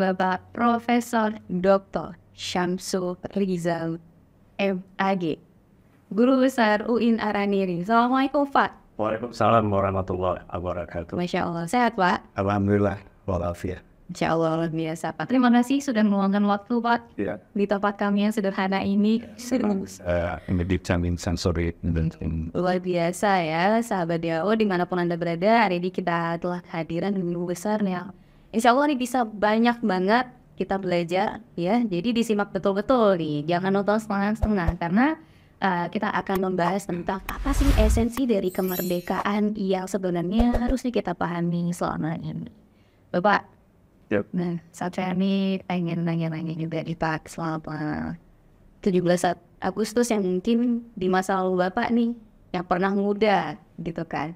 Bapak Profesor Dr. Syamsul Rizal MAG, Guru Besar UIN Araniri. Assalamualaikum Pak. Waalaikumsalam warahmatullahi wabarakatuh. Masya Allah, sehat Pak? Alhamdulillah, walafiat. Insya Allah luar biasa Pak. Terima kasih sudah meluangkan waktu Pak Ya. di tempat kami yang sederhana ini. Ini dijamin sensori dan Luar biasa ya sahabat DAO dimanapun Anda berada. Hari ini kita telah kehadiran guru besar yang insya Allah ini bisa banyak banget kita belajar ya. Jadi disimak betul-betul nih, jangan nonton setengah-setengah karena kita akan membahas tentang apa sih esensi dari kemerdekaan yang sebenarnya harusnya kita pahami selama ini. Bapak, Yep. nah saya ini pengen nanya-nanya juga di Pak selama 17 Agustus yang mungkin di masa lalu Bapak nih yang pernah muda gitu kan.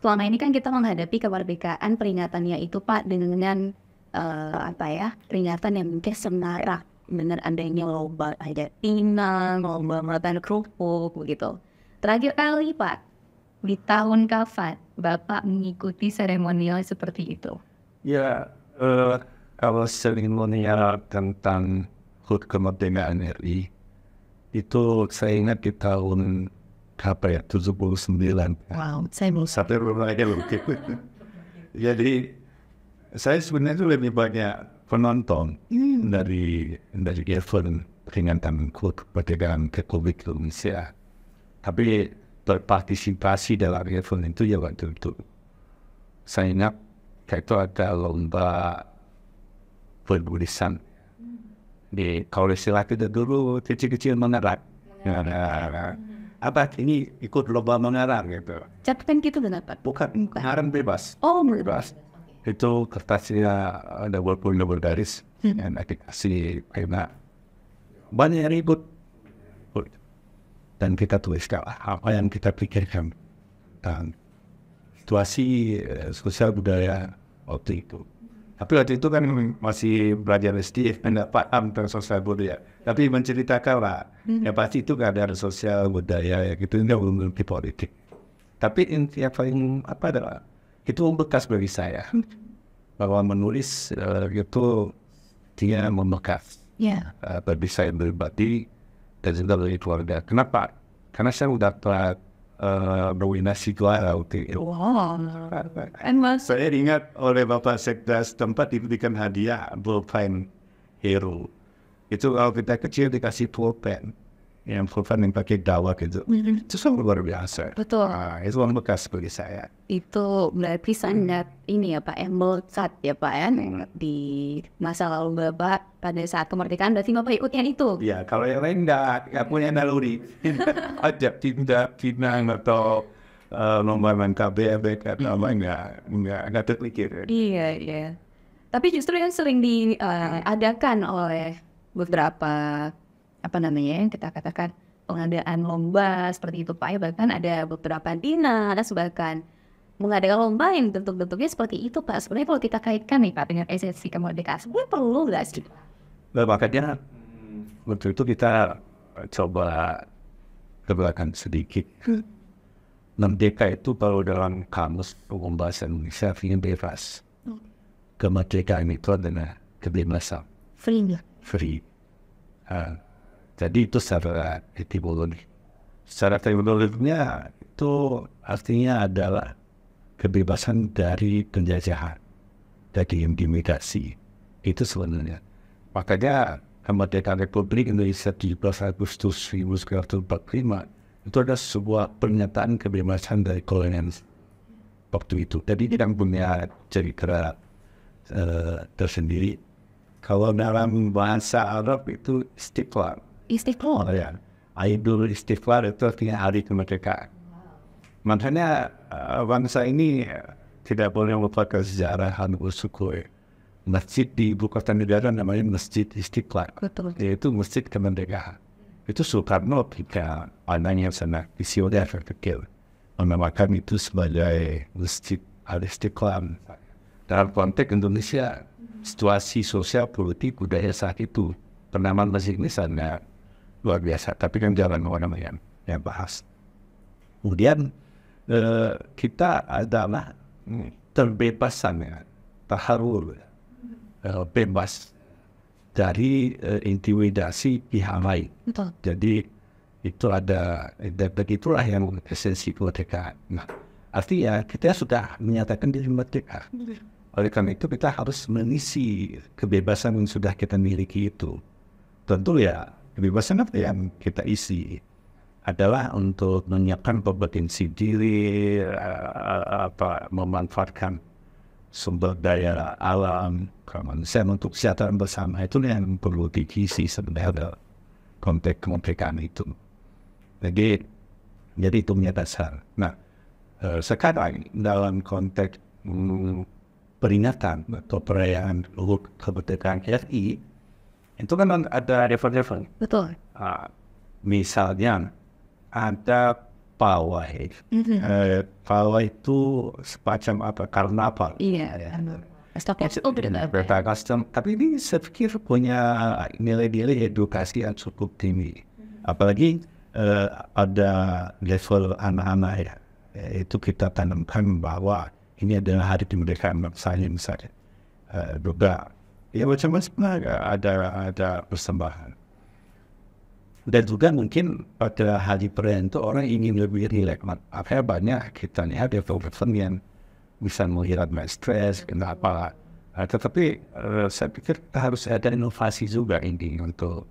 Selama ini kan kita menghadapi kemerdekaan peringatannya itu Pak dengan peringatan yang mungkin semarak. Bener adanya lomba ada pinang, lomba makan kerupuk begitu. Terakhir kali Pak, di tahun kapan Bapak mengikuti seremonial seperti itu? Ya, kalau seremonial tentang HUT kemerdekaan RI itu saya ingat di tahun 79. Wow, saya belum Sampai rumah aja loh. Jadi saya sebenarnya itu lebih banyak penonton dari event peringatan HUT kemerdekaan Republik Indonesia. Tapi berpartisipasi dalam event itu ya waktu itu. Saya ingat kayak itu ada lomba penulisan. Kalau istilah kita dulu kecil-kecil mengarang. Apa ini ikut lomba mengarang gitu. Catatan gitu dan apa? Bukan, mengarang bebas. Oh, Bebas. Itu kertasnya ada walaupun garis yang dikasih pena. Banyak yang ribut. Dan kita tuliskan apa yang kita pikirkan tentang situasi sosial budaya waktu itu. Tapi waktu itu kan masih belajar SD, tidak paham tentang sosial budaya. Tapi menceritakan lah, ya pasti itu kan ada sosial budaya, ya gitu, tidak mengerti politik. Tapi yang paling apa adalah, itu membekas bagi saya. Bahwa menulis itu dia membekas. ya. Bagi saya pribadi dan juga bagi keluarga. Kenapa? Karena saya sudah telah berwinasi juara waktu itu. Wow. And Mas, Saya ingat oleh Bapak Sekda setempat diberikan hadiah pulpen hero. Itu kalau kita kecil dikasih pulpen. Yang pulpen yang pakai dawak itu. Itu sangat luar biasa. betul. Itu uang bekas bagi saya. Itu berarti sangat ini ya Pak, melekat ya Pak ya di masa lalu Bapak pada saat kemerdekaan. Berarti Bapak ikut yang itu. Ya, kalau yang lain nggak punya naluri. Ajak tindak, pinang atau lomba main KBB atau apa nggak terpikir. Iya, iya. Tapi justru yang sering diadakan oleh beberapa yang kita katakan pengadaan lomba seperti itu Pak ya, bahkan ada beberapa dinas bahkan mengadakan lomba yang bentuk-bentuknya seperti itu Pak. Sebenarnya kalau kita kaitkan nih Pak dengan esensi kemerdekaan, sebenarnya perlu nggak sih? Nah, makanya waktu itu kita coba kebelakang sedikit. Merdeka itu kalau dalam kamus umum bahasa Indonesia artinya bebas. Kemerdekaan itu adalah kebebasan. Free. Jadi itu secara etimologi. Secara etimologinya itu artinya adalah kebebasan dari penjajahan, dari intimidasi. Itu sebenarnya. Makanya kemerdekaan Republik Indonesia 17 Agustus 1945 itu ada sebuah pernyataan kebebasan dari kolonialis waktu itu. Jadi tidak punya cerita tersendiri. Kalau dalam bahasa Arab itu istiqlal. Istiqlal. Ya. Aidul Istiqlal itu artinya hari kemerdekaan. Makanya bangsa ini tidak boleh melupakan sejarah bersyukur. Masjid di ibu kota negara namanya Masjid Istiqlal. Betul. Yaitu Masjid Kemerdekaan. Itu Soekarno ketika anaknya sangat visioner kecil menamakan itu sebagai Masjid Al-Istiqlal. Dalam konteks Indonesia, situasi sosial, politik, budaya saat itu, penamaan masjid ini sangat luar biasa. Tapi kan jangan orang yang bahas. Kemudian kita adalah terbebasan ya, taharul bebas dari intimidasi pihak lain. Betul. Jadi itu ada, dan itulah yang esensi kemerdekaan. Nah, artinya kita sudah menyatakan diri merdeka. Oleh karena itu kita harus mengisi kebebasan yang sudah kita miliki itu. Tentu ya kebebasan apa yang kita isi adalah untuk menyiapkan kompetensi diri, memanfaatkan sumber daya alam, kemanusiaan untuk kesejahteraan bersama. Itu yang perlu diisi sebenarnya konteks kemerdekaan itu. Jadi itu punya dasar. Nah, sekarang dalam konteks peringatan atau perayaan HUT kemerdekaan RI, itu kan ada level-level. Betul. Misalnya ada pawai. Pawai itu semacam apa? Karnaval. Iya. Berita custom. Tapi ini saya pikir punya nilai-nilai edukasi yang cukup tinggi. Apalagi ada level anak-anak ya. Itu kita tanamkan bahwa ini adalah hari kemerdekaan bangsa misalnya. Juga ya macam-macam ada persembahan. Dan juga mungkin pada hari perayaan itu orang ingin lebih rileks. Akhirnya banyak kita lihat level-level yang bisa menghilangkan stres, kenapa. Tetapi saya pikir harus ada inovasi juga ini untuk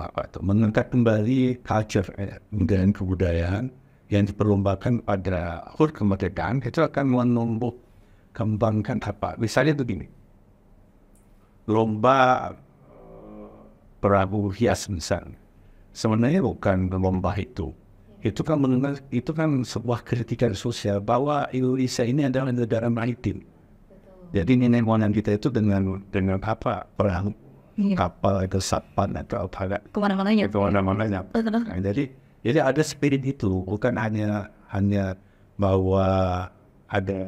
apa itu, mengangkat kembali culture dan kebudayaan yang diperlombakan pada HUT kemerdekaan. Itu akan menumbuh kembangkan apa? Misalnya begini, lomba perahu hias misalnya. Sebenarnya bukan lomba itu. Itu kan sebuah kritikan sosial bahwa Indonesia ini adalah negara maritim. Jadi nenek moyang kita itu dengan apa, perahu, kapal atau sampan atau apa, Kemana-mananya. Nah, jadi ada spirit itu, bukan hanya bahwa ada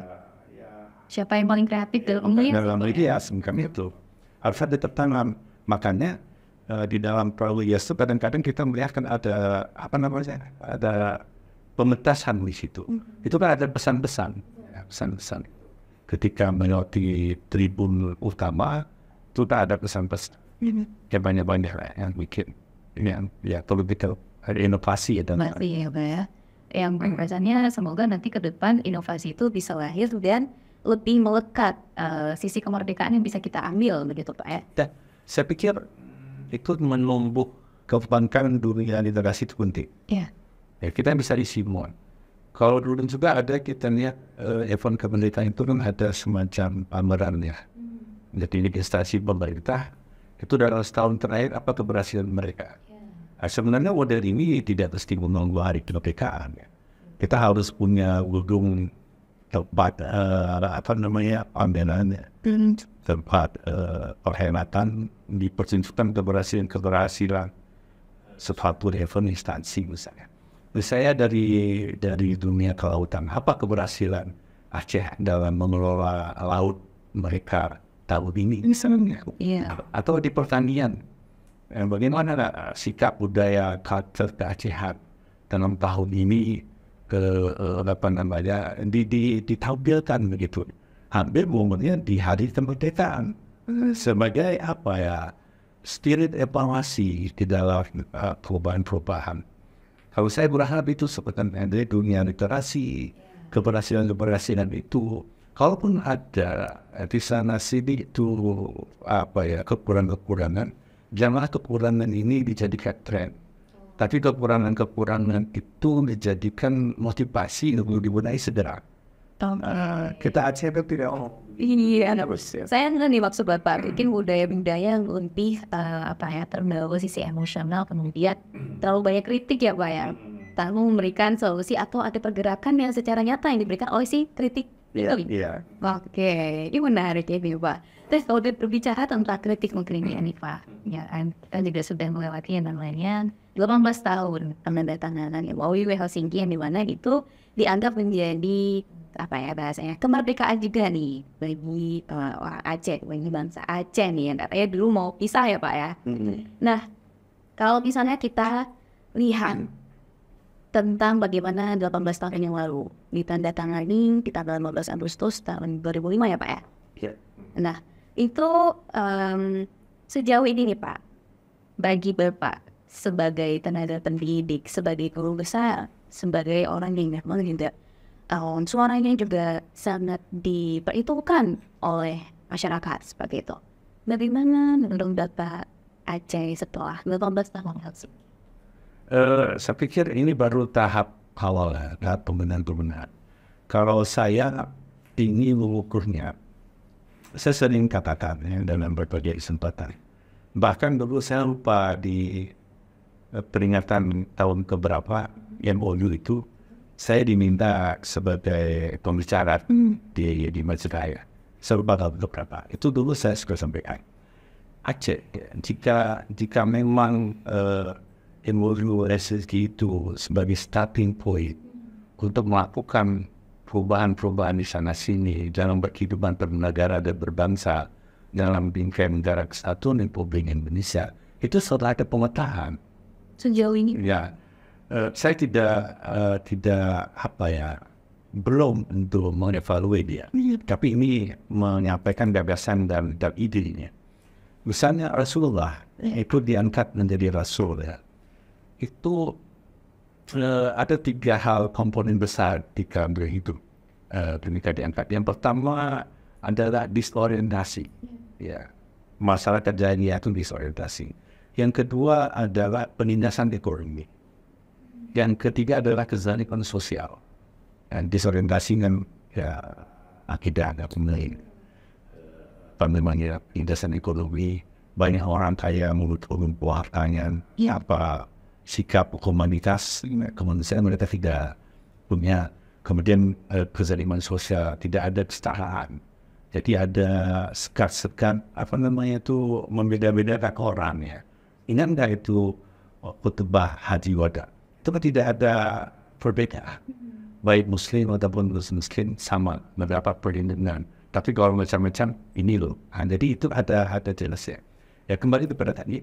Siapa yang paling kreatif dalam hias, bukan itu. Harus ada tertanam. Makanya di dalam perahu hias itu kadang-kadang kita melihat kan ada ada pementasan di situ. Itu kan ada pesan-pesan. Ketika melewati tribun utama itu tak ada pesan-pesan. Ya banyak-banyak lah yang bikin ini ya political inovasi ya. Masih ya Pak ya. Yang pesannya semoga nanti ke depan inovasi itu bisa lahir dan lebih melekat sisi kemerdekaan yang bisa kita ambil begitu Pak ya. Dan saya pikir itu menumbuh kebangkitan dunia literasi itu penting. Iya. Ya, kita bisa disimulkan. Kalau dulu juga ada kita lihat event kemerdekaan itu kan ada semacam pameran ya. Jadi instansi pemerintah itu dalam setahun terakhir apa keberhasilan mereka. Nah, sebenarnya model ini tidak mesti menunggu hari kemerdekaan. Ya. Kita harus punya gedung tempat pamerannya, tempat perkhidmatan dipertunjukkan keberhasilan suatu event instansi misalnya. Misalnya dari dunia kelautan, apa keberhasilan Aceh dalam mengelola laut mereka tahun ini misalnya, atau di pertanian, bagaimana sikap budaya culture keacehan dalam tahun ini ditampilkan begitu, hampir momennya di hari kemerdekaan sebagai apa ya, spirit evaluasi di dalam perubahan-perubahan. Kalau saya berharap itu sebenarnya dari dunia literasi, keberhasilan itu, kalaupun ada di sana sini itu apa ya, kekurangan-kekurangan, janganlah kekurangan ini dijadikan tren. Tapi kekurangan-kekurangan itu dijadikan motivasi untuk dibenahi segera. Kita Aceh itu tidak Iya, saya nih maksud Bapak bikin budaya-budaya yang lebih terbawa sisi emosional, kemudian terlalu banyak kritik ya Pak ya, tanpa memberikan solusi atau ada pergerakan yang secara nyata yang diberikan oleh si kritik. Iya. Oke, ini menarik ya Pak. Terus kalau berbicara tentang kritik mungkin ini nih Pak, ya kan kita juga sudah melewati yang namanya 18 tahun penandatanganan MOU Helsinki yang dimana itu dianggap menjadi bahasanya kemerdekaan juga nih bagi orang Aceh, bagi bangsa Aceh nih yang katanya dulu mau pisah ya Pak ya. Nah, kalau misalnya kita lihat tentang bagaimana 18 tahun yang lalu ditandatangani di tanggal 15 Agustus tahun 2005 ya Pak ya. Iya. Nah, Itu sejauh ini nih Pak, bagi Bapak sebagai tenaga pendidik, sebagai guru besar, sebagai orang yang memang juga suaranya juga sangat diperhitungkan oleh masyarakat seperti itu. Bagaimana menurut Bapak Aceh setelah 18 tahun? Saya pikir ini baru tahap awal ya, tahap pembenahan. Kalau saya ingin mengukurnya, saya sering katakan ya, dalam berbagai kesempatan. Bahkan dulu saya lupa di peringatan tahun keberapa MOU itu, saya diminta sebagai pembicara di Masjid Raya. Saya lupa tahun keberapa. Itu dulu saya suka sampaikan. Aceh, jika memang MOU SSG itu sebagai starting point untuk melakukan perubahan-perubahan di sana sini dalam berkehidupan bernegara dan berbangsa dalam bingkai negara kesatuan Republik Indonesia, itu setelah ada pemetaan. Sejauh ini? Ya, saya tidak belum untuk mengevaluasi dia, tapi ini menyampaikan gagasan dan idenya. Misalnya Rasulullah itu diangkat menjadi Rasul ya. Itu ada 3 hal komponen besar ketika berhidup ketika diangkat. Yang pertama adalah disorientasi, ya, masalah terjadi itu disorientasi. Yang kedua adalah penindasan ekonomi. Yang ketiga adalah kezaliman sosial. Dan disorientasi kan ya akidah ada pemilik. Namanya penindasan ekonomi, banyak orang kaya menutup hartanya, sikap komunitas, kemanusiaan mereka tidak punya. Kemudian kezaliman sosial, tidak ada kesetaraan. Jadi ada sekat-sekat membeda-bedakan orang ya. Ingat nggak itu khutbah Haji Wada? Itu kan tidak ada perbedaan. Baik Muslim ataupun Muslim sama, beberapa perlindungan. Tapi kalau macam-macam ini loh. Jadi itu ada jelasnya. Ya kembali kepada tadi.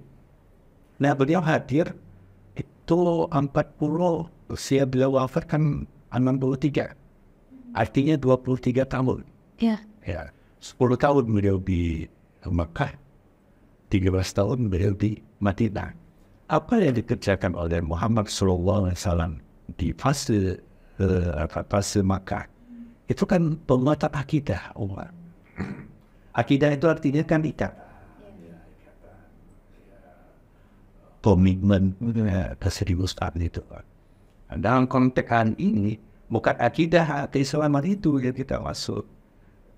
Nah beliau hadir itu 40, usia beliau wafat kan 63. Artinya 23 tahun. Ya. Ya, 10 tahun beliau di Mekah, 13 tahun beliau di Madinah. Apa yang dikerjakan oleh Muhammad SAW di fase Makkah? Itu kan penguatan akidah umat. Akidah itu artinya kan komitmen, keseriusan itu. Dalam konteks ini bukan akidah keislaman itu yang kita maksud.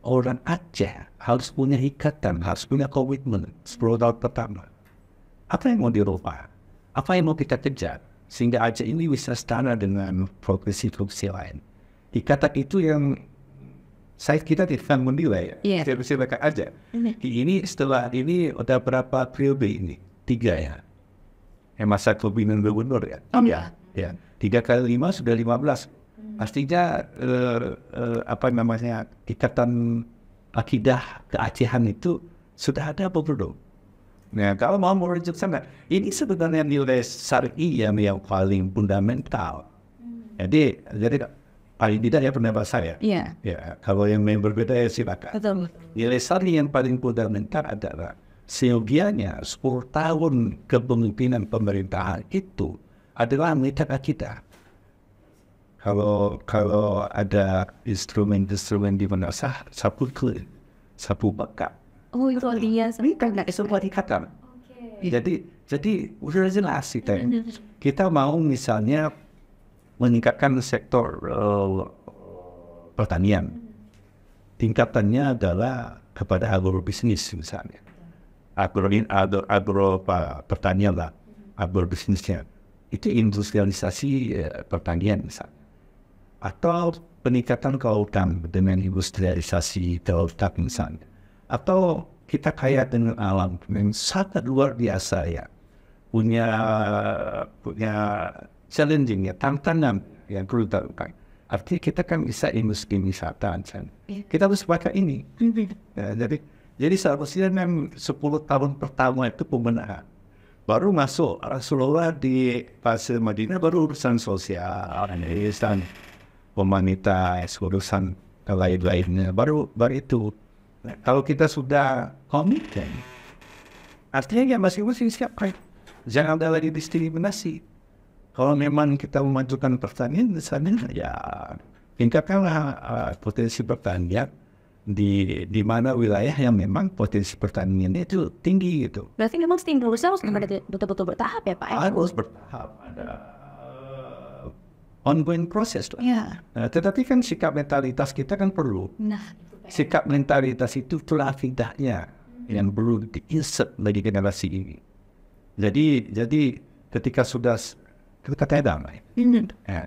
Orang Aceh harus punya ikatan, harus punya komitmen 10 tahun pertama. Apa yang mau dirubah? Apa yang mau kita kejar? Sehingga Aceh ini bisa setara dengan provinsi-provinsi lain. Ikatan itu yang kita tidak menilai ya. Silakan aja. Ini setelah ini udah berapa periode ini? 3 ya. Masa kepemimpinan gubernur ya. Ya. 3 kali 5 sudah 15. Pastinya ikatan akidah keacehan itu sudah ada apa belum? Nah kalau mau merujuk sana, ini sebenarnya nilai syar'i yang paling fundamental. Jadi paling tidak ya pendapat saya. Iya. Ya kalau yang berbeda ya silakan. Betul. Nilai syar'i yang paling fundamental adalah seyogianya 10 tahun kepemimpinan pemerintahan itu adalah mengikat akidah. Kalau ada instrumen di mana sapu klin, sapu bakar. Oh itu dia. Ini kan nggak semua dikatakan. Jadi udah jelas kita mau misalnya meningkatkan sektor pertanian. Tingkatannya adalah kepada agrobisnis misalnya. Agro pertanian lah, agrobisnisnya. Itu industrialisasi pertanian misalnya. Atau peningkatan kelautan dengan industrialisasi kelautan misalnya. Atau kita kaya dengan alam yang sangat luar biasa ya. Punya challenging ya, tantangan yang perlu dilakukan. Artinya kita kan bisa industri wisata. Kita harus pakai ini. Ya, jadi seharusnya kan 10 tahun pertama itu pembenahan. Baru masuk Rasulullah di fase Madinah baru urusan sosial, urusan humanitas, urusan lain-lainnya. Baru itu. Nah, kalau kita sudah komitmen, artinya ya masing-masing siap kan. Jangan ada lagi diskriminasi. Kalau memang kita memajukan pertanian, misalnya ya tingkatkanlah potensi pertanian di mana wilayah yang memang potensi pertaniannya itu tinggi gitu. Berarti memang stimulusnya harus betul-betul bertahap ya Pak? Harus bertahap, ada ongoing proses lah. Iya. Tetapi kan sikap mentalitas kita kan perlu. Nah, Sikap mentalitas itu itulah fitahnya yang perlu diinsert bagi generasi ini. Jadi ketika sudah kita damai,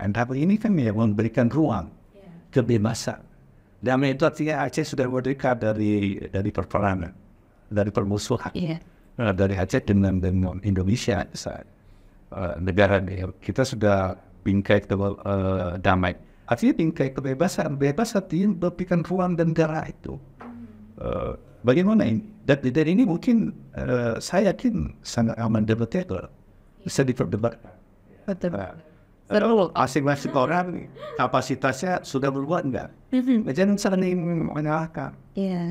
damai ini kan ya memberikan ruang kebebasan. Damai itu artinya Aceh sudah merdeka dari peperangan, dari permusuhan. Dari Aceh dengan Indonesia, negara kita sudah bingkai damai. Artinya bingkai kebebasan, bebas artinya memberikan ruang dan darah itu. Bagaimana ini? Dan ini mungkin saya yakin sangat aman debatable, bisa diperdebatkan. betul. Masing-masing orang kapasitasnya sudah berbuat enggak? Jangan saling menyalahkan.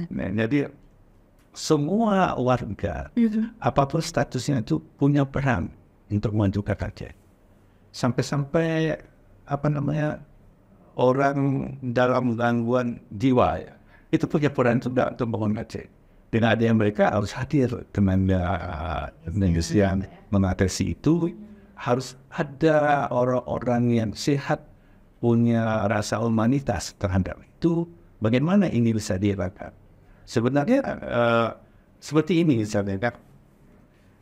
Nah, jadi semua warga, apapun statusnya itu punya peran untuk memajukan Aceh. Sampai-sampai orang dalam gangguan jiwa ya, itu punya peran juga untuk membangun Aceh. Dengan adanya mereka harus hadir dengan yang mengatasi itu. Harus ada orang-orang yang sehat, punya rasa humanitas terhadap itu. Bagaimana ini bisa dilakukan? Sebenarnya seperti ini misalnya kan.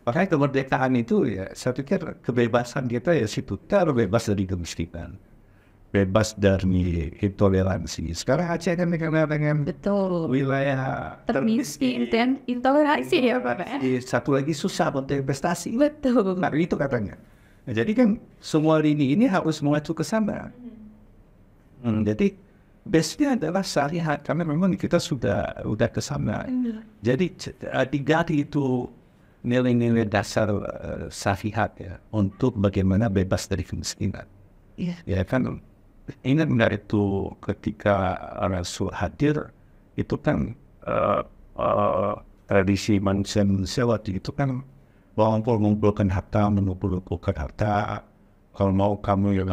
Makanya kemerdekaan itu ya, saya pikir kebebasan kita ya situ, terbebas dari kemiskinan, bebas dari intoleransi. Sekarang Aceh kan dengan Betul. wilayah Termiskin dan intoleransi ya Pak. Satu lagi susah untuk investasi. Betul. Nah, itu katanya. Nah, jadi kan semua lini ini harus mengacu ke sana. Jadi base-nya adalah syariat karena memang kita sudah ke sana. Jadi diganti itu nilai-nilai dasar syariat ya untuk bagaimana bebas dari kemiskinan. Ya kan ingat nggak itu ketika Rasul hadir itu kan tradisi manusia waktu itu kan mengumpulkan harta, mengumpulkan harta. Kalau mau kamu yang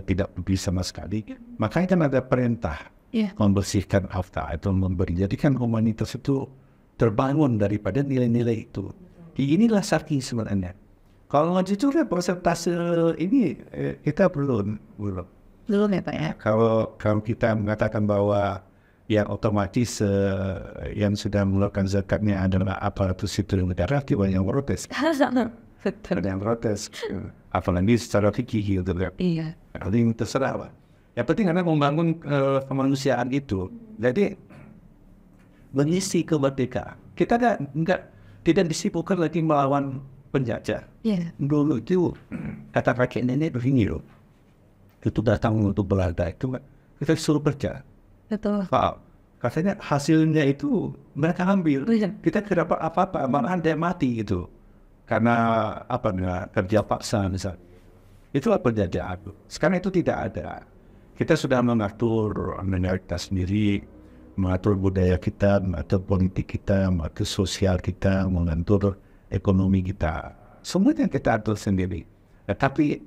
tidak bisa sama sekali. Makanya kan ada perintah membersihkan harta itu memberi. Jadi kan humanitas itu terbangun daripada nilai-nilai itu. Inilah syar'i sebenarnya. Kalau jujur ya persentase ini kita belum ya Pak ya. Kalau kita mengatakan bahwa yang otomatis yang sudah mengeluarkan zakatnya adalah aparatus sipil negara, banyak yang protes. Betul. Ada yang protes, apalagi secara fikih gitu kan. Iya. Jadi terserah lah. Yang penting adalah membangun kemanusiaan itu. Jadi mengisi kemerdekaan. Kita tidak disibukkan lagi melawan penjajah. Dulu itu kata kakek nenek begini loh. Itu datang untuk Belanda itu kita suruh kerja. Betul. Katanya hasilnya itu mereka ambil. Kita tidak dapat apa-apa, malah dia mati gitu. Karena kerja paksa misalnya. Itulah penjajahan. Sekarang itu tidak ada. Kita sudah mengatur negara kita sendiri, mengatur budaya kita, mengatur politik kita, mengatur sosial kita, mengatur ekonomi kita. Semuanya kita atur sendiri. Tapi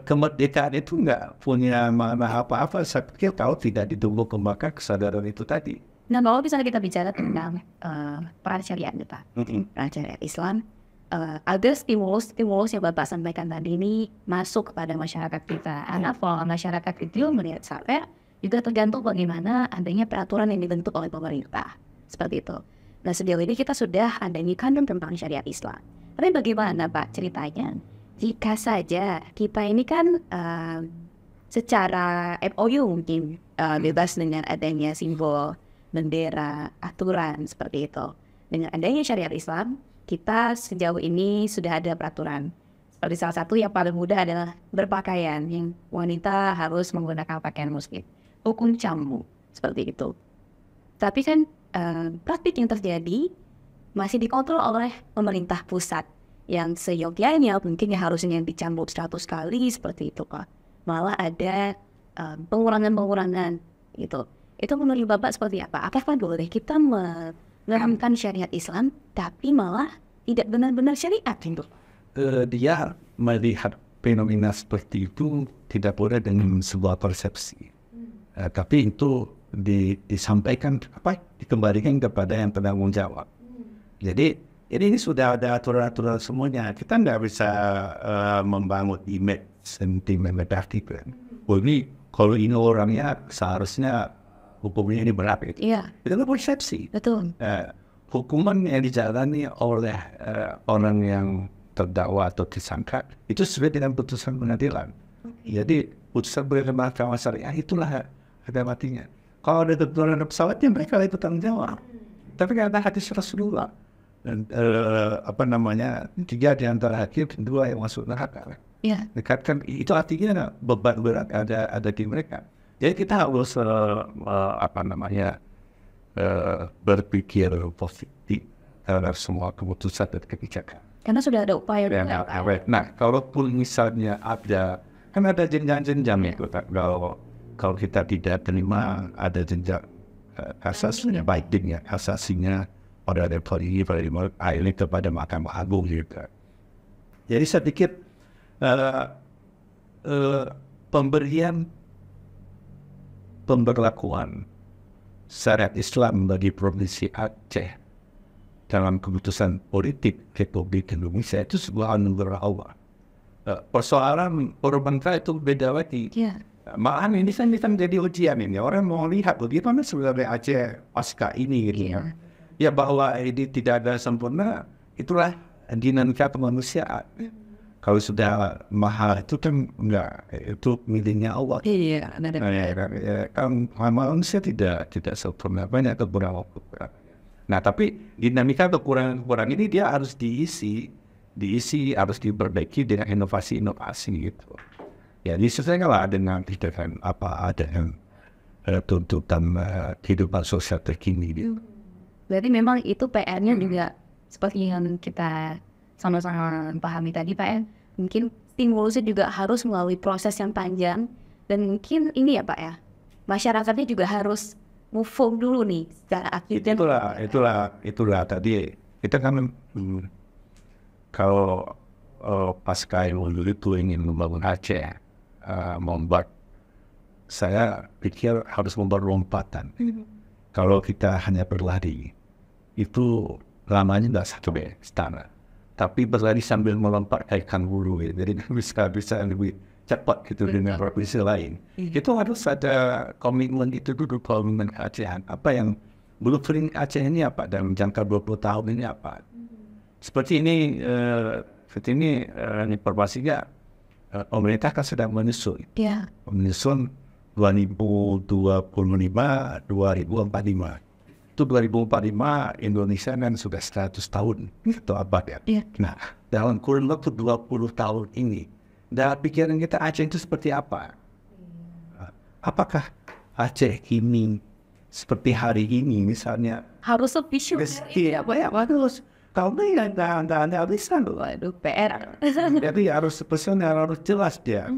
kemerdekaan itu nggak punya makna apa-apa. Saya pikir kalau tidak ditumbuh kembangkan kesadaran itu tadi. Nah, kalau misalnya kita bicara tentang peran syariat nih Pak, peran syariat Islam, agar stimulus yang Bapak sampaikan tadi ini masuk kepada masyarakat kita. Karena kalau masyarakat itu melihat syariat juga tergantung bagaimana adanya peraturan yang dibentuk oleh pemerintah. Seperti itu. Nah, sejauh ini kita sudah adanya kandung tentang syariat Islam. Tapi bagaimana Pak ceritanya? Jika saja kita ini kan secara MOU mungkin bebas dengan adanya simbol, bendera, aturan seperti itu. Dengan adanya syariat Islam, kita sejauh ini sudah ada peraturan. Seperti salah satu yang paling mudah adalah berpakaian, yang wanita harus menggunakan pakaian muslim. Hukum cambuk, seperti itu. Tapi kan praktik yang terjadi masih dikontrol oleh pemerintah pusat. Yang seyogyanya mungkin yang harusnya dicambuk 100 kali seperti itu Pak. Malah ada pengurangan gitu. Itu menurut Bapak seperti apa? Apakah boleh kita menerapkan syariat Islam tapi malah tidak benar-benar syariat gitu? Dia melihat fenomena seperti itu tidak boleh dengan sebuah persepsi. Tapi itu disampaikan dikembalikan kepada yang bertanggung jawab. Jadi ini sudah ada aturan-aturan semuanya. Kita nggak bisa membangun image sentimen negatif. Ini kalau ini orangnya seharusnya hukumnya ini berat. Iya. Itu kan persepsi. Betul. Hukuman yang dijalani oleh orang yang terdakwa atau disangka itu sesuai dengan putusan pengadilan. Jadi putusan pengadilan mahkamah syariah itulah harga matinya. Kalau ada tertular pesawatnya mereka itu tanggung jawab. Tapi karena hadis Rasulullah dan 3 di antara hakim 2 yang masuk neraka. Iya. Dekatkan itu artinya beban berat ada di mereka. Jadi kita harus berpikir positif terhadap semua keputusan dan kebijakan. Karena sudah ada upaya. Nah, kalaupun misalnya ada jenjang-jenjang itu, kalau kita tidak terima ada jenjang asasinya baik dengan asasinya pada level ini kepada Mahkamah Agung gitu. Jadi saya pikir pemberlakuan syariat Islam bagi provinsi Aceh dalam keputusan politik Republik Indonesia itu sebuah anugerah Allah. Persoalan korban itu beda lagi. Yeah. Malahan ini kan jadi ujian ini. Orang mau lihat bagaimana sebenarnya Aceh pasca ini gitu. Yeah. Ya bahwa ini tidak ada sempurna, itulah dinamika kemanusiaan. Kalau sudah mahal itu kan enggak, itu miliknya Allah. Iya, Kan manusia tidak sempurna, banyak kekurangan. Nah, tapi dinamika kekurangan ini dia harus diisi harus diperbaiki dengan inovasi gitu. Ya, disesuaikan lah dengan tuntutan kehidupan sosial terkini gitu. Berarti memang itu PR-nya juga seperti yang kita sama-sama pahami tadi Pak ya. Mungkin stimulusnya juga harus melalui proses yang panjang dan mungkin ini ya Pak ya, masyarakatnya juga harus move on dulu nih secara aktif. Itulah tadi kita kan kalau pasca dulu itu ingin membangun Aceh, saya pikir harus membuat lompatan. Kalau kita hanya berlari, itu lamanya nggak satu standar. Tapi berlari sambil melompat kayak kanguru, jadi bisa lebih cepat gitu dengan provinsi lain. Itu harus ada komitmen itu dulu, komitmen Acehan. Apa yang blueprint Aceh ini apa dalam jangka 20 tahun ini apa? Seperti ini informasinya pemerintah kan sedang menyusun. Yeah. Menyusun 2025-2045. Itu 2045 Indonesia kan sudah 100 tahun atau abad ya. Yeah. Nah, dalam kurun waktu 20 tahun ini, dalam pikiran kita Aceh itu seperti apa? Apakah Aceh ini seperti hari ini misalnya? Harus lebih Harus. Kalau tidak bisa. Waduh, PR. Jadi harus personal, harus jelas dia.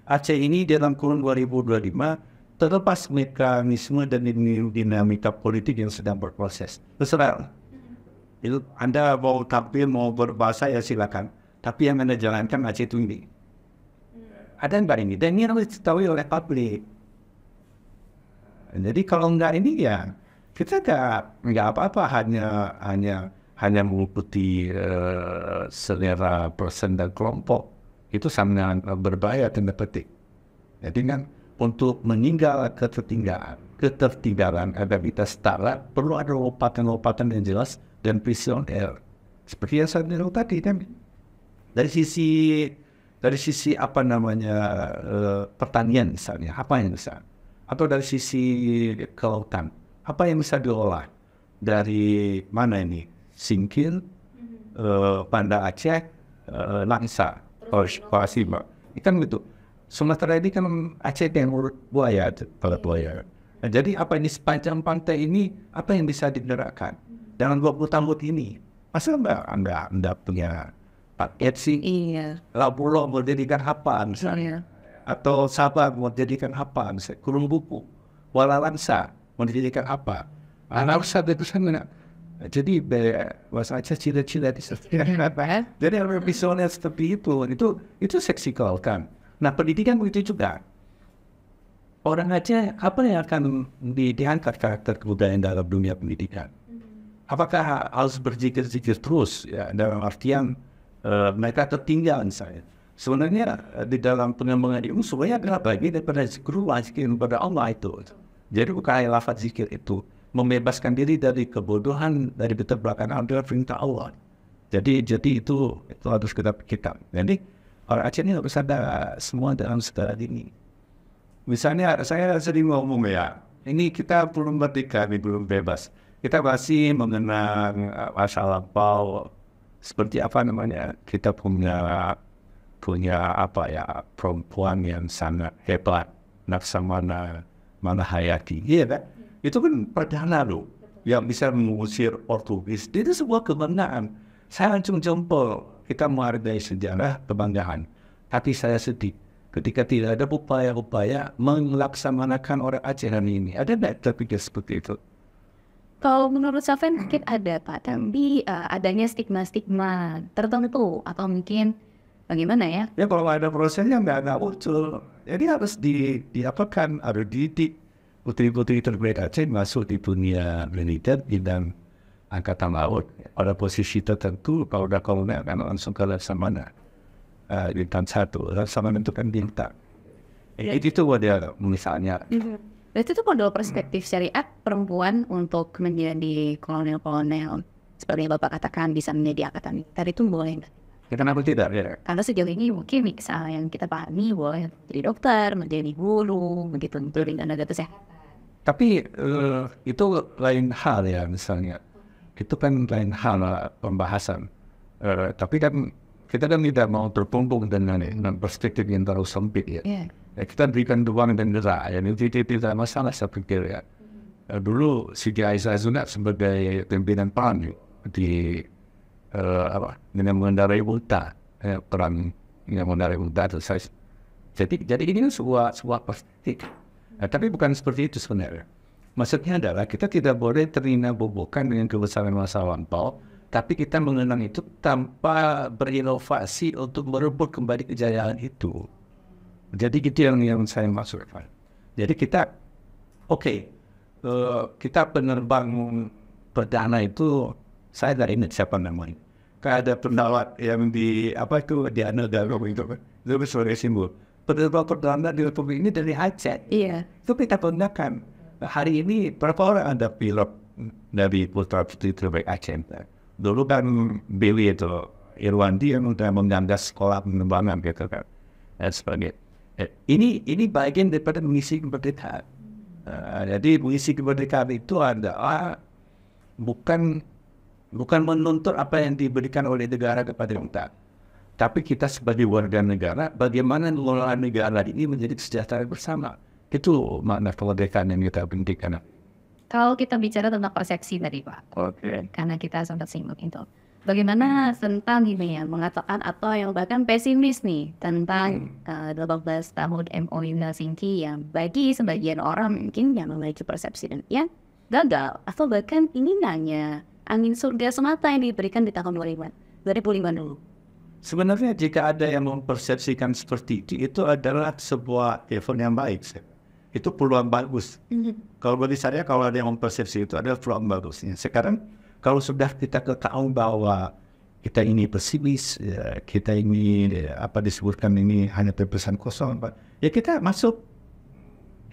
Aceh ini dalam kurun 2025 terlepas mekanisme dan dinamika politik yang sedang berproses. Terserah. Itu Anda mau tampil, mau berbahasa ya silakan. Tapi yang Anda jalankan Aceh itu ini. Ada enggak ini? Dan ini harus diketahui oleh publik. Jadi kalau enggak ini ya kita enggak apa-apa, hanya mengikuti selera persen dan kelompok. Itu sangat berbahaya tanda petik. Jadi kan untuk meninggal ketertinggalan agar kita setara perlu ada lompatan-lompatan yang jelas dan visioner. Seperti yang saya bilang tadi kan dari sisi pertanian misalnya, apa yang bisa, atau dari sisi kelautan, apa yang bisa diolah dari mana ini, Singkil, Banda Aceh, Langsa, Pasima, kan gitu. Sumatera ini kan Aceh yang buaya. Nah, jadi apa ini sepanjang pantai ini apa yang bisa digerakkan dalam 20 tahun ini? Masa anda punya paket sih? Iya. Labulo mau jadikan apa misalnya? Atau Sabah mau jadikan apa misalnya? Kurung buku. walawansa mendidikan apa? Anak usah itu sana. Jadi bahasa Aceh cila-cila di apa? Jadi episode seperti itu seksikal kan. Nah pendidikan begitu juga. Orang Aceh apa yang akan diangkat karakter kebudayaan dalam dunia pendidikan? Apakah harus berzikir-zikir terus ya, dalam artian mereka tertinggal misalnya? Sebenarnya di dalam pengembangan ilmu sebenarnya adalah bagian daripada zikrullah, zikir kepada Allah itu. Jadi bukan hanya lafaz zikir itu, membebaskan diri dari kebodohan, dari keterbelakangan adalah perintah Allah. Jadi itu harus kita pikirkan. Jadi orang Aceh ini harus ada semua dalam segala ini. Misalnya saya sering ngomong ya, ini kita belum merdeka, belum bebas. Kita masih mengenang masa lampau seperti apa namanya. Kita punya apa ya, perempuan yang sangat hebat, Laksamana Hayati, iya kan? Itu kan perdana loh, yang bisa mengusir Portugis. Itu sebuah kebanggaan. Saya langsung jempol. Kita menghargai sejarah kebanggaan. Tapi saya sedih ketika tidak ada upaya-upaya melaksanakan orang Aceh hari ini. Ada nggak terpikir seperti itu? Kalau menurut Safen mungkin ada Pak, tapi adanya stigma-stigma tertentu atau mungkin bagaimana ya? Ya kalau ada prosesnya nggak muncul. Jadi harus diapakan, harus dididik putri-putri terbaik Aceh masuk di dunia militer dan angkatan laut. Pada posisi tertentu kalau udah kolonel kan langsung ke Laksamana. Bintang 1, Laksamana itu kan bintang. Itu ada misalnya. Berarti itu model perspektif syariat perempuan untuk menjadi kolonel-kolonel seperti yang Bapak katakan bisa menjadi angkatan militer itu boleh nggak? Kenapa tidak? Ya. Karena sejauh ini mungkin misalnya yang kita pahami boleh menjadi dokter, menjadi guru, begitu di tenaga kesehatan. Tapi itu lain hal ya misalnya. Itu kan lain hal pembahasan. Tapi kan kita kan tidak mau terpumpung dengan perspektif yang terlalu sempit ya. Yeah. Kita berikan ruang dan gerak. Ya, itu tidak masalah saya pikir ya. Dulu Siti Aisyah Zunat sebagai pimpinan PAN di dengan mengendarai unta, perang dengan mengendarai unta itu saya. Jadi ini sebuah perspektif. Tapi bukan seperti itu sebenarnya. Maksudnya adalah kita tidak boleh terina-bobokan dengan kebesaran masa lampau, tapi kita mengenang itu tanpa berinovasi untuk merebut kembali kejayaan itu. Jadi itu yang saya maksudkan. Jadi kita, kita penerbang perdana itu, saya tidak ingat siapa namanya. Kayak ada penawat yang di Anegara itu sebagai simbol. Penerbang perdana di Republik ini dari Aceh. Iya. Itu kita gunakan. Hari ini berapa orang ada pilot dari putra-putri terbaik Aceh? Dulu kan Billy itu, Irwandi yang sudah menggagas sekolah penerbangan gitu kan. Dan sebagainya. Ini bagian daripada mengisi kemerdekaan. Jadi mengisi kemerdekaan itu adalah bukan menuntut apa yang diberikan oleh negara kepada kita. Tapi kita sebagai warga negara, bagaimana mengelola negara ini menjadi kesejahteraan bersama. Itu makna kemerdekaan yang kita pentingkan. Kalau kita bicara tentang persepsi tadi Pak, karena kita sempat singgung itu. Bagaimana tentang ini ya, mengatakan atau yang bahkan pesimis nih tentang 18 tahun MOU Helsinki yang bagi sebagian orang mungkin yang memiliki persepsi dan yang gagal atau bahkan ini hanya angin surga semata yang diberikan di tahun 2005 dulu. Sebenarnya jika ada yang mempersepsikan seperti itu adalah sebuah event yang baik. Itu peluang bagus. Kalau bagi saya kalau ada yang mempersepsi itu adalah peluang bagusnya. Sekarang kalau sudah kita ketahui bahwa kita ini pesimis, ya, kita ini apa disebutkan ini hanya terpesan kosong, ya kita masuk,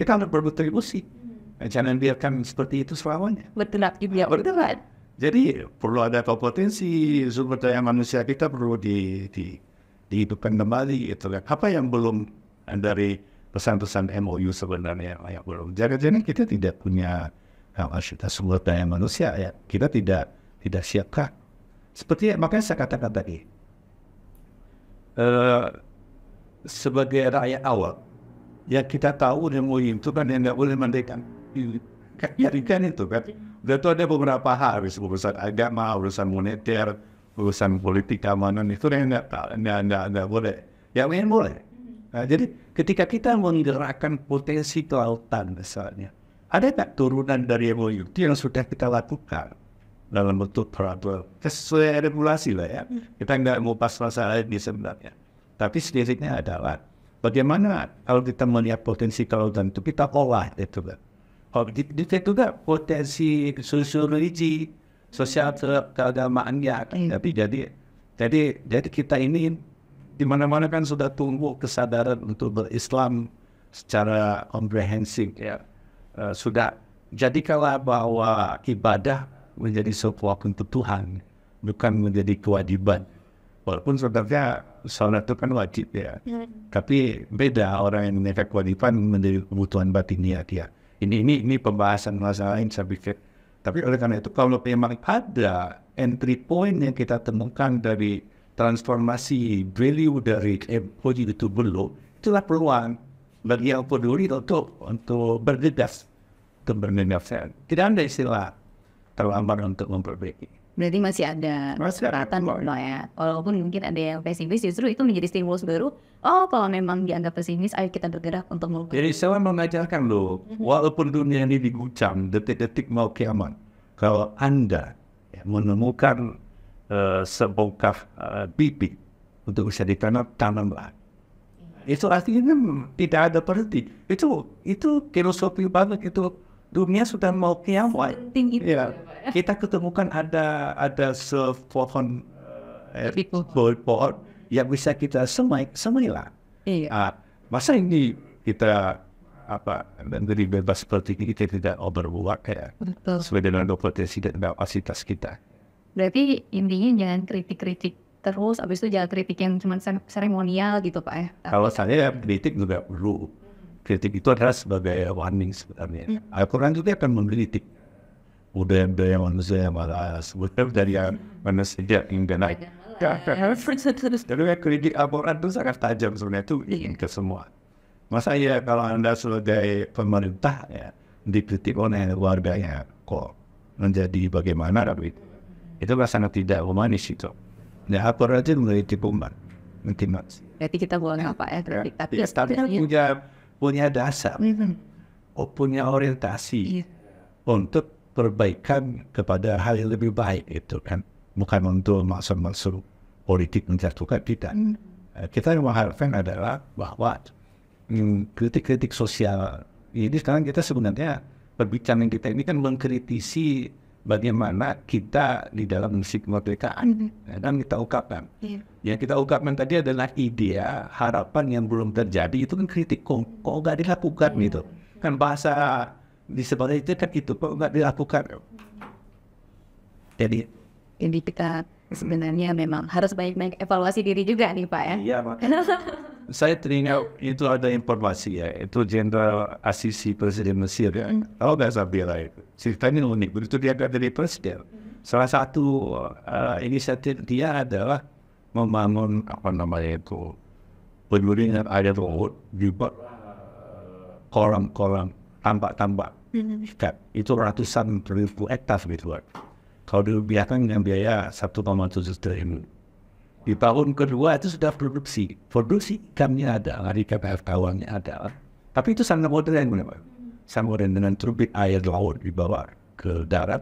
kita harus berkontribusi. Jangan biarkan seperti itu selamanya. Betul ya, betul. Jadi perlu ada kompetensi sumber daya manusia kita perlu dihidupkan kembali. Itu apa yang belum dari pesan-pesan MOU sebenarnya yang belum. Jangan-jangan kita tidak punya sumber daya manusia ya. Kita tidak siapkah? Seperti makanya saya katakan tadi. Sebagai rakyat awal yang kita tahu MOU itu kan yang nggak boleh mendekat. Kan itu kan. Dan itu ada beberapa hal, urusan agama, urusan moneter, urusan politik keamanan itu yang nggak boleh. Yang lain boleh. Nah, jadi ketika kita menggerakkan potensi kelautan misalnya, ada tak turunan dari MOU itu yang sudah kita lakukan dalam bentuk peraturan sesuai regulasi lah ya. Kita nggak mau pas masalah ini sebenarnya. Tapi sedikitnya adalah bagaimana kalau kita melihat potensi kelautan itu kita olah itu kan. Kalau itu juga potensi sosiologi, sosial keagamaannya. Tapi jadi kita ini di mana-mana kan sudah tumbuh kesadaran untuk berislam secara komprehensif ya. Sudah jadikanlah bahwa ibadah menjadi sebuah kebutuhan, bukan menjadi kewajiban. Walaupun sebenarnya salat itu kan wajib ya, tapi beda orang yang menaikkan kewajiban menjadi kebutuhan batinnya dia. Ini pembahasan masalah lain saya pikir. Tapi oleh karena itu kalau memang ada entry point yang kita temukan dari transformasi value dari MOU itu belum, itulah peluang bagi yang peduli untuk bergegas, tidak ada istilah terlambat untuk memperbaiki. Berarti masih ada kesempatan ya. Walaupun mungkin ada yang pesimis, justru itu menjadi stimulus baru. Oh, kalau memang dianggap pesimis, ayo kita bergerak untuk mengubah. Jadi saya mengajarkan loh, walaupun dunia ini diguncang, detik-detik mau kiamat, kalau Anda menemukan sebongkah bibit untuk bisa ditanam, tanamlah. Itu artinya tidak ada berhenti. Itu filosofi banget itu. Dunia sudah mau kiamat. Ya, kita ketemukan ada sepohon pohon yang bisa kita semailah. Masa ini kita dari bebas seperti ini kita tidak berbuat ya. Sesuai dengan potensi dan kapasitas kita. Berarti intinya jangan kritik-kritik terus, abis itu jangan kritik yang cuma seremonial gitu Pak ya. Kalau saya kritik juga perlu. Kritik itu adalah sebagai warning sebenarnya. Al-Quran juga akan mengkritik budaya manusia yang malas, sebutnya dari yang manusia yang naik. Jadi kritik Al-Quran itu sangat tajam sebenarnya, itu ingin ke semua. Masa ya kalau Anda sebagai pemerintah ya dikritik oleh warganya kok menjadi bagaimana, tapi itu sangat tidak humanis itu. Ya Al-Quran itu mengkritik umat, mungkin. Berarti kita boleh apa ya kritik, tapi punya dasar, punya orientasi untuk perbaikan kepada hal yang lebih baik itu kan, bukan untuk maksud-maksud politik menjatuhkan, tidak. Kita yang mengharapkan adalah bahwa kritik-kritik sosial ini sekarang kita sebenarnya perbincangan kita ini kan mengkritisi bagaimana kita di dalam misi kemerdekaan dan kita ungkapkan. Yang kita ungkapkan tadi adalah ide, harapan yang belum terjadi, itu kan kritik. Kok nggak dilakukan gitu? Kan bahasa di sebelah itu kan itu, kok nggak dilakukan? Jadi kita sebenarnya memang harus banyak-banyak evaluasi diri juga nih Pak ya. Iya, saya teringat itu ada informasi ya, itu Jenderal Asisi Presiden Mesir ya. Kalau nggak saya bilang itu, ceritanya unik. Begitu dia dari presiden, salah satu inisiatif dia adalah membangun penguringan air laut di kolam-kolam tambak-tambak ikan. Itu ratusan ribu hektar gitu. Kalau dibiarkan dengan biaya 1,7 triliun. Di tahun kedua itu sudah produksi ikannya ada, ikan air tawangnya ada. Tapi itu sangat modern, sangat modern dengan turbin air laut dibawa ke darat.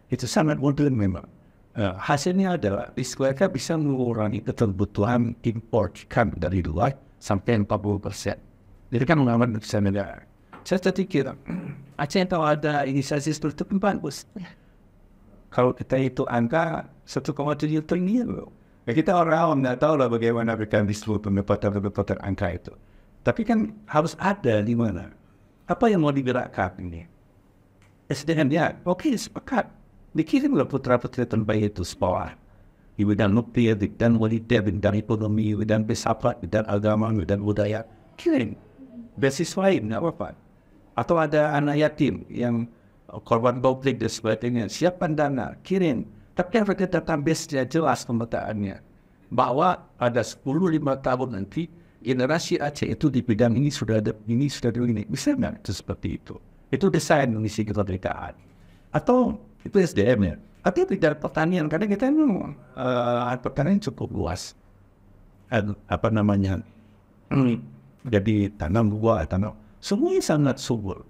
Itu sangat modern memang. Hasilnya adalah mereka bisa mengurangi kebutuhan impor ikan dari luar sampai 40%. Jadi kan mengaman bisa negara. Saya terpikir, Aceh tahu ada inisiasi seperti itu bagus. Kalau kita itu angka 1,7 triliun, kita orang nggak tahu lah bagaimana mekanisme pendapatan angka itu. Tapi kan harus ada di mana. Apa yang mau digerakkan ini? SDM-nya, oke, sepakat. Dikirimlah putra-putri terbaik itu sekolah. Di bidang nuklir, di bidang militer, di bidang ekonomi, di bidang filsafat, di bidang agama, di bidang budaya. Kirim. Beasiswa lain, nggak apa-apa. Atau ada anak yatim yang korban konflik dan sebagainya. Siapkan dana, kirim. Tapi harus ada database-nya jelas pemetaannya. Bahwa ada 10-15 tahun nanti, generasi Aceh itu di bidang ini sudah ada ini. Bisa nggak itu seperti itu? Itu desain misi kemerdekaan. Atau itu SDM ya. Tapi tidak pertanian, karena kita memang pertanian cukup luas. Jadi tanam buah, semuanya sangat subur.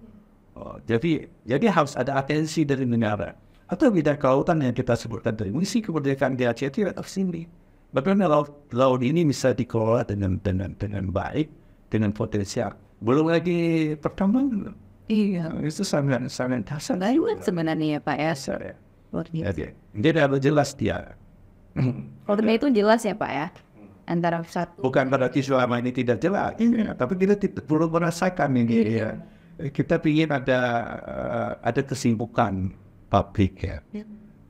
Jadi harus ada atensi dari negara. Atau bidang kelautan yang kita sebutkan tadi, misi kemerdekaan di Aceh itu ada sini. Bagaimana laut ini bisa dikelola dengan baik, dengan potensial. Belum lagi pertambangan. Iya. Itu sangat dasar. Banyak sebenarnya ya Pak ya. Dasar ya. Luar biasa. Jadi ada jelas dia. Kalau itu jelas ya Pak ya. Antara satu. Bukan berarti selama ini tidak jelas, tapi kita belum merasakan ini. Ya. Kita ingin ada kesibukan pabrik ya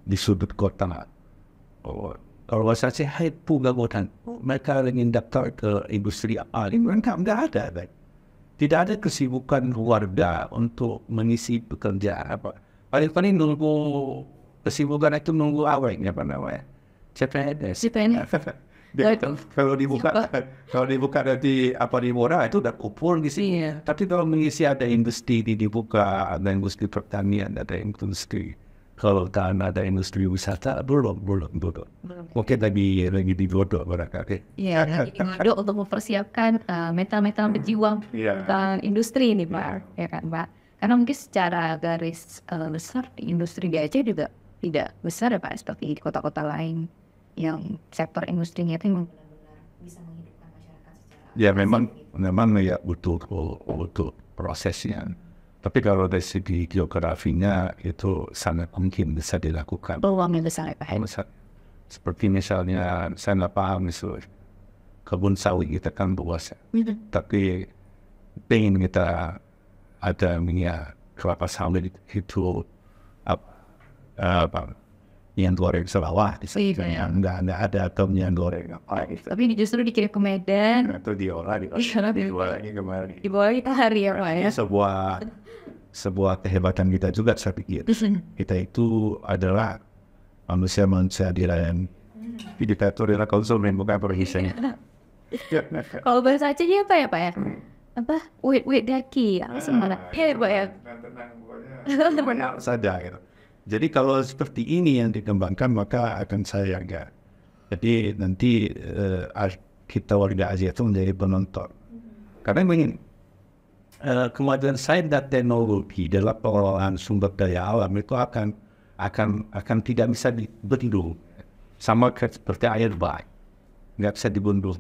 di sudut kota. Kalau saya Pugagotan, mereka ingin daftar ke industri apa? Mereka nggak ada, kan? Tidak ada kesibukan warga untuk mengisi pekerjaan apa. Paling nunggu kesibukan itu nunggu awalnya apa namanya? CPNS. Kalau dibuka nanti apa di Mora itu udah kumpul di sini. Iya. Tapi kalau mengisi ada industri dibuka, ada industri pertanian, ada industri kelautan, ada industri wisata, belum. Mungkin lagi digodok barangkali. Iya, lagi digodok untuk mempersiapkan metal-metal berjiwang tentang industri ini Pak, ya kan Pak? Karena mungkin secara garis besar industri di Aceh juga tidak besar ya Pak, seperti di kota-kota lain yang sektor industrinya itu memang benar-benar bisa menghidupkan masyarakat secara Ya memang ya butuh prosesnya. Tapi kalau dari segi geografinya itu sangat mungkin bisa dilakukan. peluangnya besar ya Pak. Seperti misalnya saya nggak paham misalnya kebun sawit kita kan luas, tapi pengen kita ada minyak kelapa sawit itu apa yang goreng sawah di sana nggak ada atau yang goreng apa gitu. Tapi justru dikirim ke Medan Atau diolah lagi kemarin. dibawa kita hari ya Pak ya. Sebuah kehebatan kita juga saya pikir. Kita itu adalah manusia yang diktator adalah konsumen bukan perhisanya. Kalau bahasa Acehnya apa ya Pak ya? Apa? Wait daki. Semangat. Ya Pak ya. Tenang saja gitu. Jadi kalau seperti ini yang dikembangkan maka akan saya enggak. Jadi nanti kita warga Asia itu menjadi penonton. Karena begini, kemajuan sains dan teknologi dalam pengelolaan sumber daya alam itu akan tidak bisa dibendung. Sama seperti air baik, nggak bisa dibendung.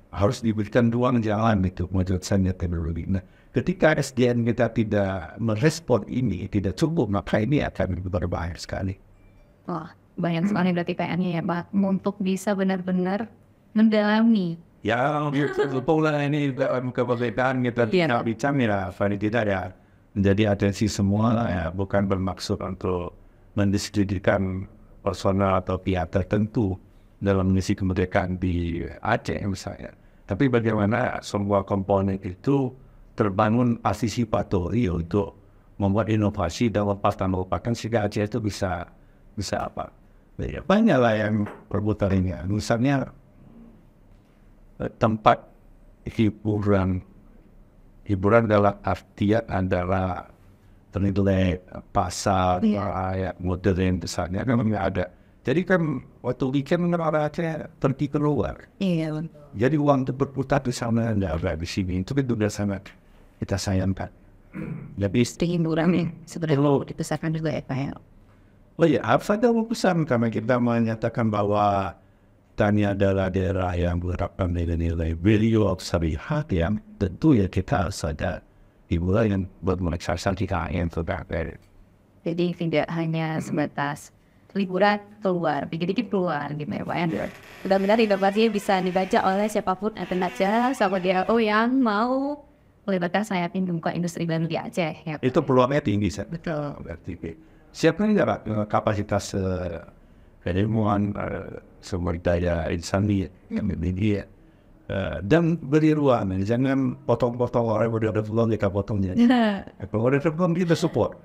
Harus diberikan ruang jalan itu kemajuan sains dan teknologi. Nah, ketika SDM kita tidak merespon ini, tidak cukup, maka ini akan berbahaya sekali. Wah, banyak sekali berarti PR-nya ya Pak, untuk bisa benar-benar mendalami. Ya, pula ini kemerdekaan kita tidak bicara, tidak ya. Menjadi atensi semua lah ya, bukan bermaksud untuk mendiskreditkan personal atau pihak tertentu dalam mengisi kemerdekaan di Aceh misalnya. Tapi bagaimana semua komponen itu terbangun antisipatori untuk membuat inovasi dan melupakan sehingga Aceh itu bisa apa? Ya, banyak lah yang perbutan ini. Misalnya tempat hiburan dalam artian adalah ternilai pasar, modern misalnya kan nggak ada. Jadi kan waktu weekend orang Aceh pergi keluar. Iya betul. Jadi uang itu berputar di sana nggak ada di sini. Itu kan juga sangat kita sayangkan. Jadi Hiburan nih sebenarnya dibesarkan juga ya Pak ya. oh ya, harus ada urusan karena kita menyatakan bahwa Tani adalah daerah yang menerapkan nilai-nilai value of syariat yang tentu ya kita harus ada hiburan yang bermanaksasa di KM terbaik. Jadi tidak hanya sebatas liburan keluar, dikit-dikit keluar gitu ya Pak ya. Benar-benar inovasinya bisa dibaca oleh siapapun atau saja sama DAO yang mau melibatkan sayapnya membuka industri baru di Aceh ya Pak. Itu peluangnya tinggi. Betul. Berarti siapa yang dapat kapasitas keilmuan sumber daya insani media dan beri ruang, jangan potong-potong orang udah belum kita potongnya. Kalau udah belum kita support.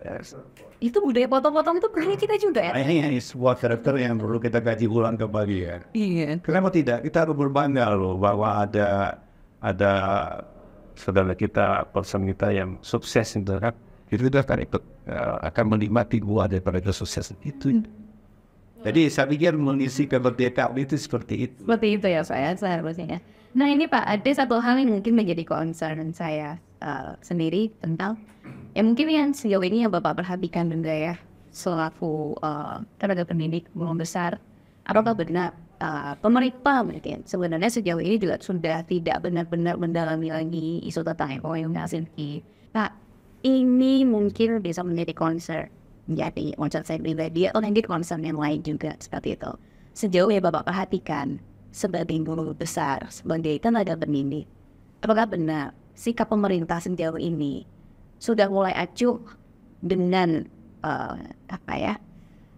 Itu budaya potong-potong itu budaya kita juga ya. Ini sebuah karakter yang perlu kita kaji ulang kembali ya. Iya. Kenapa tidak? Kita harus berbangga loh bahwa ada saudara kita, person kita yang sukses itu kan. Itu kita akan menikmati buah daripada kesuksesan itu. Jadi saya pikir mengisi kemerdekaan itu seperti itu. Seperti itu ya saya seharusnya. Nah ini Pak, ada satu hal yang mungkin menjadi concern saya sendiri tentang Ya mungkin yang sejauh ini yang Bapak perhatikan juga ya, selaku tenaga pendidik belum besar, apakah benar pemerintah mungkin sebenarnya sejauh ini juga sudah tidak benar-benar mendalami lagi isu tentang MOU Helsinki. Nah, ini mungkin bisa menjadi concern, jadi concern saya pribadi atau mungkin concern yang lain juga seperti itu. Sejauh yang Bapak perhatikan sebagai guru besar, sebagai tenaga pendidik, apakah benar sikap pemerintah sejauh ini sudah mulai acuh dengan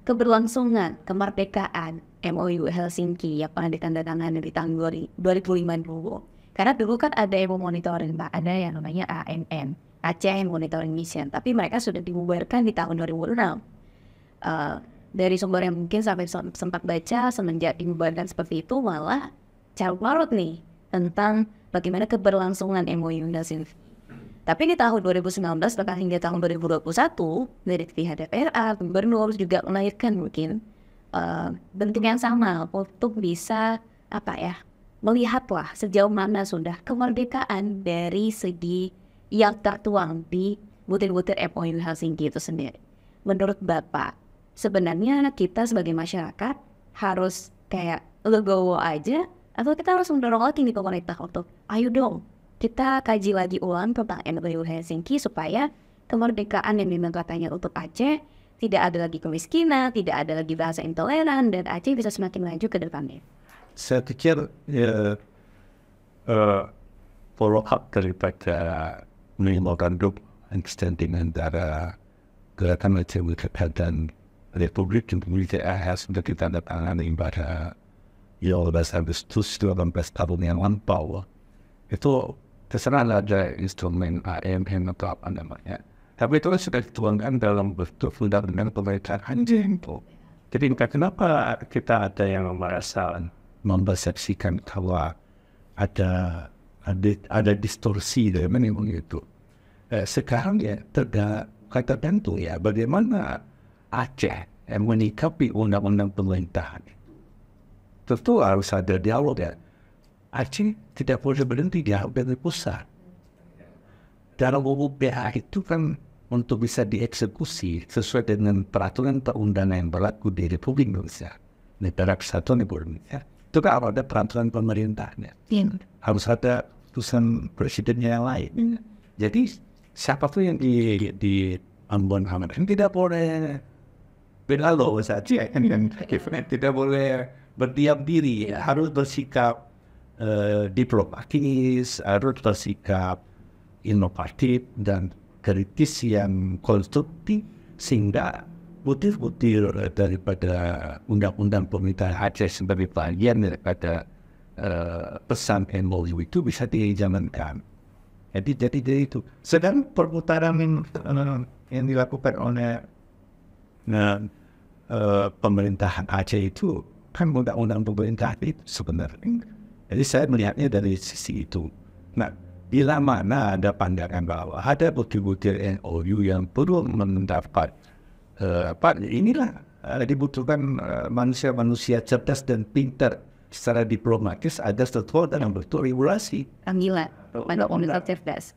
keberlangsungan kemerdekaan MOU Helsinki yang pernah ditandatangani di tahun 2005 dulu. Karena dulu kan ada yang monitoring, Pak, ada yang namanya AMM, Aceh Monitoring Mission, tapi mereka sudah dibubarkan di tahun 2006. Dari sumber yang mungkin sampai sempat baca, semenjak dibubarkan seperti itu malah carut marut nih tentang bagaimana keberlangsungan MOU Helsinki. Tapi di tahun 2019 bahkan hingga tahun 2021 dari pihak DPRA, gubernur juga melahirkan mungkin bentuk yang sama untuk bisa melihatlah sejauh mana sudah kemerdekaan dari segi yang tertuang di butir-butir MOU Helsinki itu sendiri. Menurut Bapak, sebenarnya kita sebagai masyarakat harus kayak legowo aja atau kita harus mendorong lagi nih pemerintah untuk ayo dong kita kaji lagi ulang tentang MOU Helsinki supaya kemerdekaan yang memang katanya untuk Aceh tidak ada lagi kemiskinan, tidak ada lagi bahasa intoleran, dan Aceh bisa semakin maju ke depannya. Saya pikir follow up daripada memorandum understanding antara Gerakan Aceh Merdeka dan Republik Indonesia sudah ditandatangani pada 15 Agustus 18 tahun yang lampau. Itu terserah ada instrumen AMM atau apa namanya. Tapi itu sudah dituangkan dalam bentuk undang-undang pemerintahan itu. Jadi kenapa kita ada yang merasa mempersepsikan bahwa ada distorsi dari memang itu. Sekarang ya tergantung ya bagaimana Aceh menyikapi undang-undang pemerintahan. Tentu harus ada dialog ya. Aceh tidak boleh berhenti di dari pusat. Dalam UPH itu kan untuk bisa dieksekusi sesuai dengan peraturan perundangan yang berlaku di Republik Indonesia, Negara Kesatuan Republik Indonesia. Itu kan harus ada peraturan pemerintahnya. Harus ada putusan presidennya yang lain. Jadi siapapun yang di Ambon Hamadan tidak boleh berlalu saja, tidak boleh berdiam diri, harus bersikap diplomatis, harus bersikap inovatif dan kritis yang konstruktif sehingga butir-butir daripada undang-undang pemerintahan Aceh sebagai bagian daripada pesan MOU itu bisa dijalankan. Jadi itu. Sedang perputaran yang dilakukan oleh pemerintahan Aceh itu kan undang-undang pemerintahan itu sebenarnya. Jadi saya melihatnya dari sisi itu. Nah, bila mana ada pandangan bahwa ada butir-butir MOU yang perlu mendapat inilah dibutuhkan manusia-manusia cerdas dan pintar secara diplomatis ada sesuatu dalam bentuk regulasi. Gila, manusia cerdas.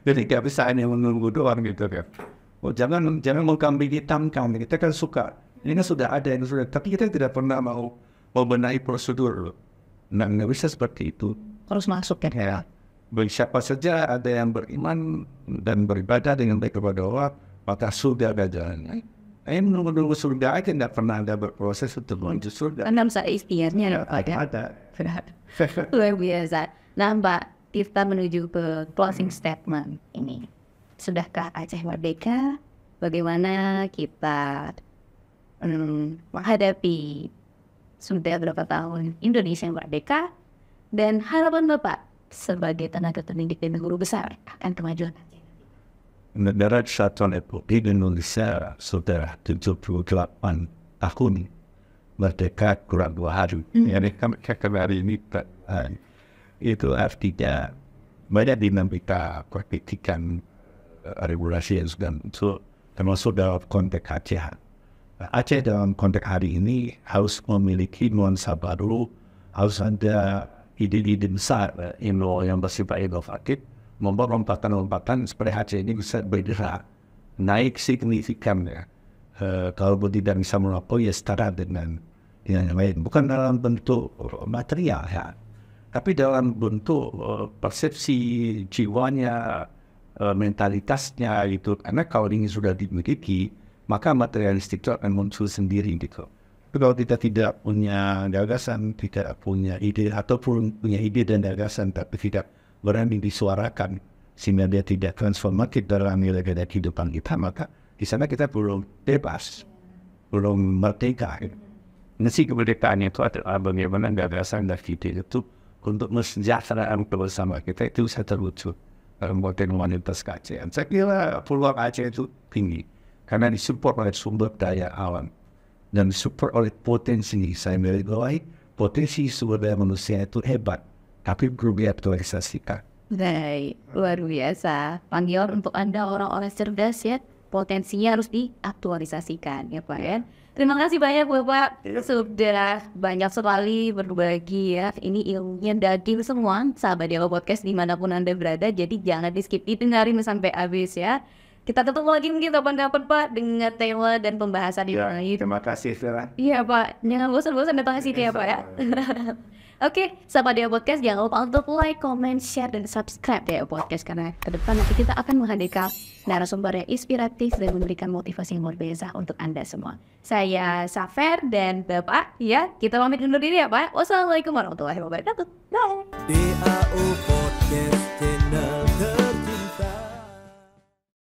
Jadi nggak bisa hanya menunggu doang gitu kan. Oh, jangan mau kambing hitamkan. Kita kan suka. Ini kan sudah ada yang sudah, tapi kita tidak pernah mau membenahi prosedur. Nah, nggak bisa seperti itu. Harus masuk ya. Bagi siapa saja ada yang beriman dan beribadah dengan baik kepada Allah, maka sudah ada jalannya. Menunggu surga aja tidak pernah ada berproses untuk menuju surga. Karena bisa ikhtiarnya ada. Luar biasa. Nah, Mbak, kita menuju ke closing statement ini. Sudahkah Aceh merdeka? Bagaimana kita menghadapi sudah berapa tahun Indonesia merdeka? Dan harapan Bapak sebagai tenaga pendidik dan guru besar akan kemajuan Aceh. Negara Kesatuan Republik Indonesia sudah 78 tahun merdeka kurang 2 hari. Jadi hari ini itu artinya banyak dinamika perpetikan regulasi yang sudah muncul termasuk dalam konteks Aceh. Aceh dalam konteks hari ini harus memiliki nuansa baru, harus ada ide-ide besar yang bersifat inovatif membuat lompatan-lompatan supaya Aceh ini bisa bergerak naik signifikan ya. Kalau tidak bisa melampaui ya setara dengan yang lain, bukan dalam bentuk material ya, tapi dalam bentuk persepsi jiwanya, mentalitasnya gitu. Karena kalau ini sudah dimiliki, maka materialistik itu akan muncul sendiri gitu. Tapi kalau kita tidak punya gagasan, tidak punya ide, ataupun punya ide dan gagasan tapi tidak berani disuarakan sehingga dia tidak transformatif dalam nilai-nilai kehidupan kita, maka di sana kita belum bebas, belum merdeka. Nasi kemerdekaan itu adalah bagaimana gagasan dan ide itu untuk mensejahterakan bersama kita itu bisa terwujud dalam konteks humanitas keacehan. Saya kira peluang Aceh itu tinggi karena disupport oleh sumber daya alam dan disupport oleh potensi. Saya melihat potensi sumber daya manusia itu hebat, tapi perlu diaktualisasikan. Baik, luar biasa. Panggil untuk Anda orang-orang cerdas ya, potensinya harus diaktualisasikan ya Pak ya. Terima kasih banyak Bapak, sudah banyak sekali berbagi ya. Ini ilmunya daging semua, sahabat Dewa Podcast dimanapun Anda berada. Jadi jangan di skip, didengarin sampai habis ya. Kita ketemu lagi mungkin kapan-kapan Pak dengan tema dan pembahasan yang lain. Terima kasih Vera. Iya Pak, jangan bosan-bosan datang ke sini ya Pak ya. Oke, sahabat Dewa Podcast jangan lupa untuk like, comment, share, dan subscribe Dewa Podcast karena ke depan nanti kita akan menghadirkan narasumber yang inspiratif dan memberikan motivasi yang luar biasa untuk Anda semua. Saya Safer dan Bapak ya, kita pamit undur diri ya Pak. Wassalamualaikum warahmatullahi wabarakatuh. Bye. DAO Podcast Channel.